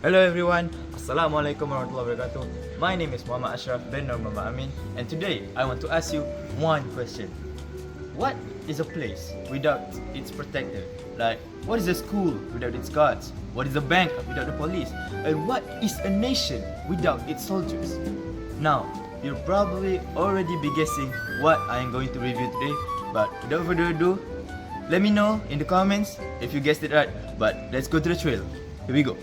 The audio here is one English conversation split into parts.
Hello everyone, Assalamualaikum warahmatullahi wabarakatuh. My name is Muhammad Ashraf bin Mohamed, and today I want to ask you one question. What is a place without its protector? Like, what is a school without its guards? What is a bank without the police? And what is a nation without its soldiers? Now, you'll probably already be guessing what I am going to review today, but without further ado, let me know in the comments if you guessed it right. But let's go to the trail. Here we go.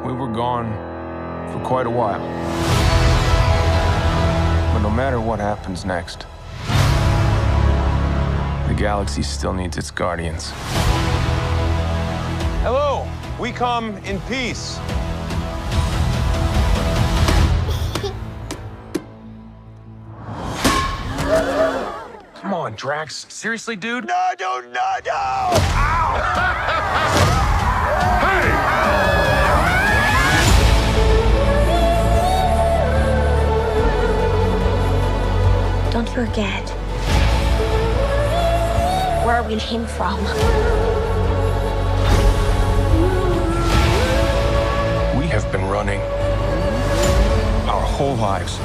We were gone for quite a while. But no matter what happens next, the galaxy still needs its guardians. Hello, we come in peace. Come on, Drax. Seriously, dude? No! Ow! Hey! Don't forget where we came from. We have been running our whole lives.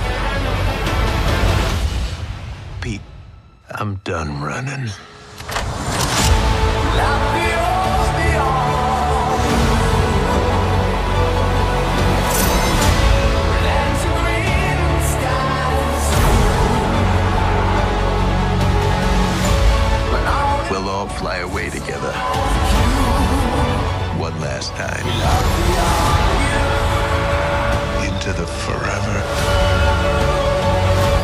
Pete, I'm done running. We'll all fly away together. One last time. Into the forever.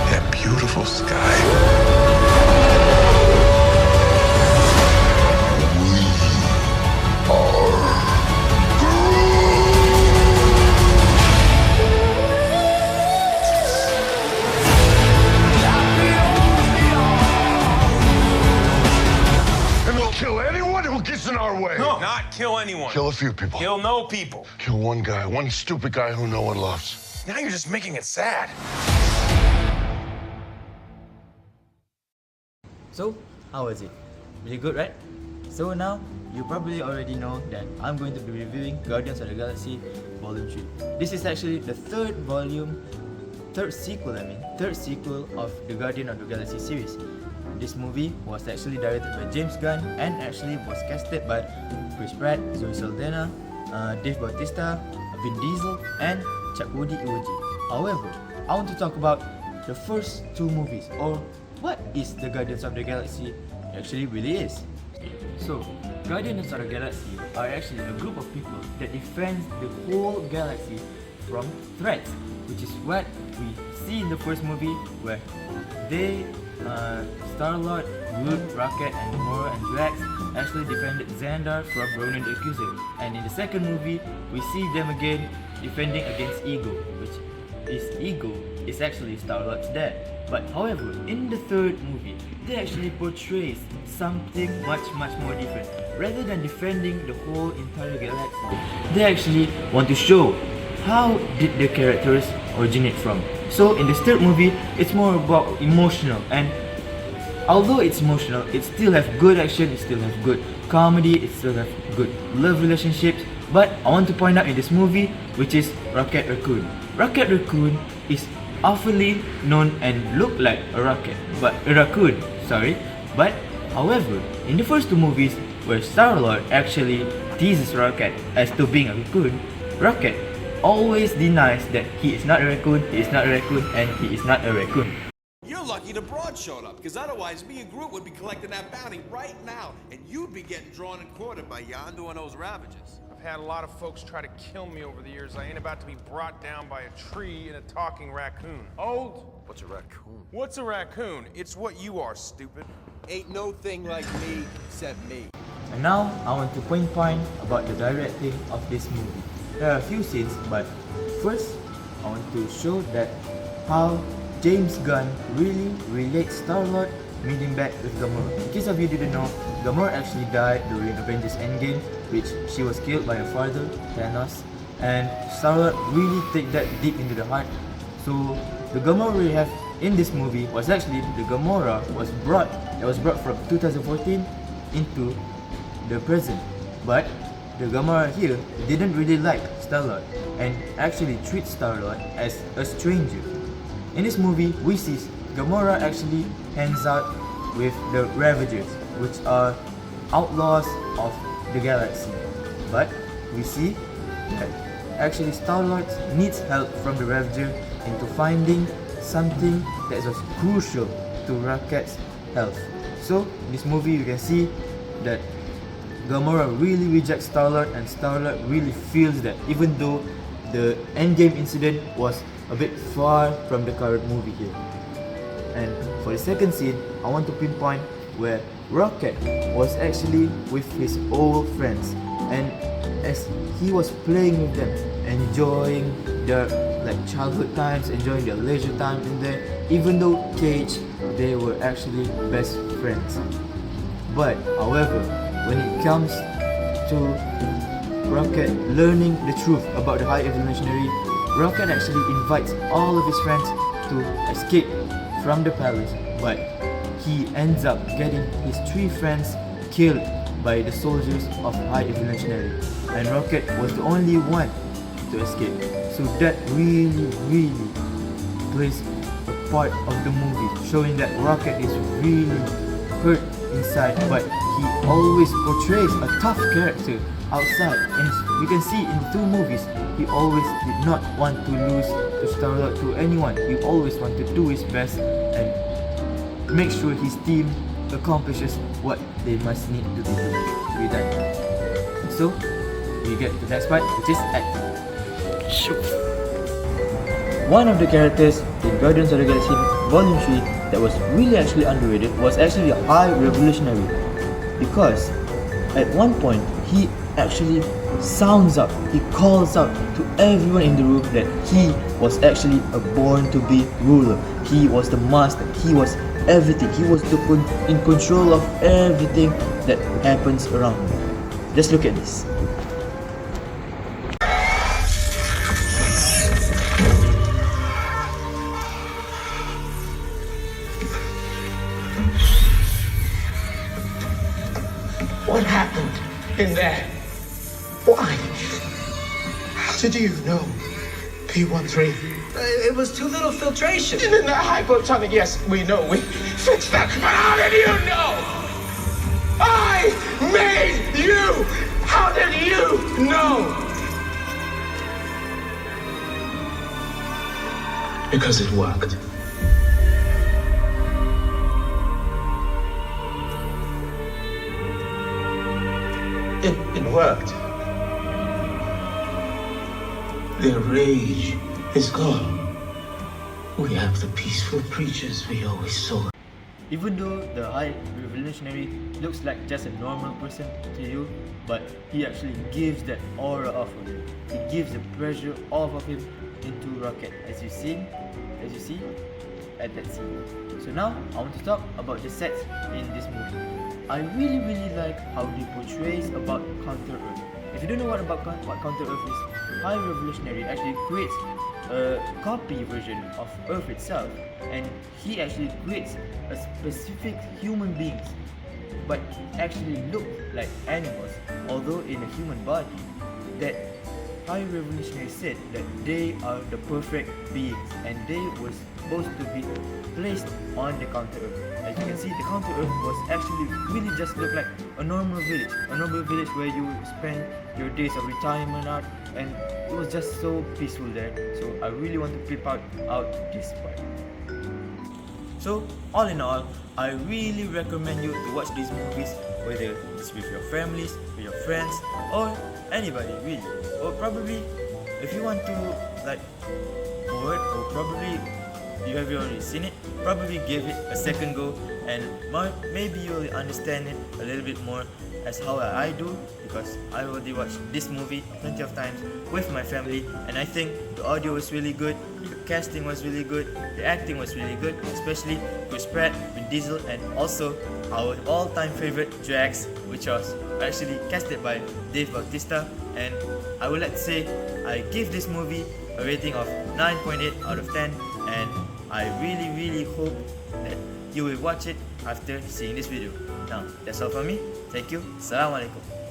That beautiful sky. Kill anyone who gets in our way. No, not kill anyone. Kill a few people. Kill no people. Kill one guy, one stupid guy who no one loves. Now you're just making it sad. So, how was it? Really good, right? So now, you probably already know that I'm going to be reviewing Guardians of the Galaxy Volume 3. This is actually the third sequel of the Guardian of the Galaxy series. This movie was actually directed by James Gunn and actually was casted by Chris Pratt, Zoe Saldana, Dave Bautista, Vin Diesel, and Chakwoody Iwuji. However, I want to talk about the first two movies, or what is the Guardians of the Galaxy actually really is. So, Guardians of the Galaxy are actually a group of people that defends the whole galaxy from threats, which is what we see in the first movie where they Star-Lord, Groot, Rocket, and Gamora and Drax actually defended Xandar from Ronan the Accuser. And in the second movie, we see them again defending against Ego, which is actually Star-Lord's dad. But however, in the third movie, they actually portrays something much more different. Rather than defending the whole entire galaxy, they actually want to show how did the characters originate from. So in this third movie, it's more about emotional, and although it's emotional, it still have good action, it still have good comedy, it still have good love relationships. But I want to point out in this movie, which is Rocket Raccoon. Rocket Raccoon is awfully known and look like a raccoon. But however, in the first two movies, where Star-Lord actually teases Rocket as to being a raccoon, Rocket always denies that he is not a raccoon, and he is not a raccoon. You're lucky the broad showed up, because otherwise me and Groot would be collecting that bounty right now, and you'd be getting drawn and quartered by Yondu and those Ravagers. I've had a lot of folks try to kill me over the years. I ain't about to be brought down by a tree and a talking raccoon. Old? What's a raccoon? What's a raccoon? It's what you are, stupid. Ain't no thing like me except me. And now, I want to point about the directing of this movie. There are a few scenes, but first, I want to show that how James Gunn really relates Star-Lord meeting back with Gamora. In case of you didn't know, Gamora actually died during Avengers Endgame, which she was killed by her father, Thanos, and Star-Lord really take that deep into the heart. So the Gamora we have in this movie was actually the Gamora that was brought from 2014 into the present. But the Gamora here didn't really like Star-Lord and actually treats Star-Lord as a stranger. In this movie, we see Gamora actually hangs out with the Ravagers, which are outlaws of the galaxy. But we see that actually Star-Lord needs help from the Ravager into finding something that was crucial to Rocket's health. So in this movie, you can see that Gamora really rejects Star-Lord, and Star-Lord really feels that, even though the Endgame incident was a bit far from the current movie here. And for the second scene, I want to pinpoint where Rocket was actually with his old friends, and as he was playing with them, enjoying their childhood times, enjoying their leisure time in there, even though Cage, they were actually best friends. But however, when it comes to Rocket learning the truth about the High Evolutionary, Rocket actually invites all of his friends to escape from the palace, but he ends up getting his 3 friends killed by the soldiers of High Evolutionary, and Rocket was the only one to escape. So that really plays a part of the movie, showing that Rocket is really hurt inside, but he always portrays a tough character outside, and you can see in the 2 movies, he always did not want to lose to Star-Lord to anyone. He always wanted to do his best and make sure his team accomplishes what they must need to be done. So we get to the next part, which is acting. One of the characters in Guardians of the Galaxy Volume 3 that was really actually underrated was actually a High Revolutionary, because at one point he actually sounds out, he calls out to everyone in the room that he was actually a born-to-be ruler. He was the master, he was everything, he was in control of everything that happens around him. Just look at this. What happened in there? Why? How did you know P13? It was too little filtration. In the hypotonic, yes, we know. We fixed that. But how did you know? I made you! How did you know? Because it worked. It worked. Their rage is gone. We have the peaceful creatures we always saw. Even though the High Revolutionary looks like just a normal person to you, but he actually gives that aura off of him. He gives the pressure off of him into Rocket, as you see at that scene. So now I want to talk about the sets in this movie. I really like how he portrays about Counter Earth. If you don't know what Counter Earth is, High Revolutionary actually creates a copy version of Earth itself, and he actually creates a specific human beings, but actually look like animals, although in a human body. That High Revolutionary said that they are the perfect beings, and they were supposed to be placed on the Counter Earth. As you can see, the Counter Earth was actually really just look like a normal village where you spend your days of retirement out, and it was just so peaceful there. So I really want to clip out this part. So all in all, I really recommend you to watch these movies, whether it's with your families, with your friends, or anybody really. Or probably if you want to forward, or probably you have already seen it, probably give it a second go, and maybe you'll understand it a little bit more as how I do, because I already watched this movie plenty of times with my family, and I think the audio was really good, the casting was really good, the acting was really good, especially Chris Pratt, Vin Diesel, and also our all-time favorite Drax, which was actually casted by Dave Bautista. And I would like to say I give this movie a rating of 9.8 out of 10, and I really hope that you will watch it after seeing this video. Now, that's all from me. Thank you. Assalamualaikum.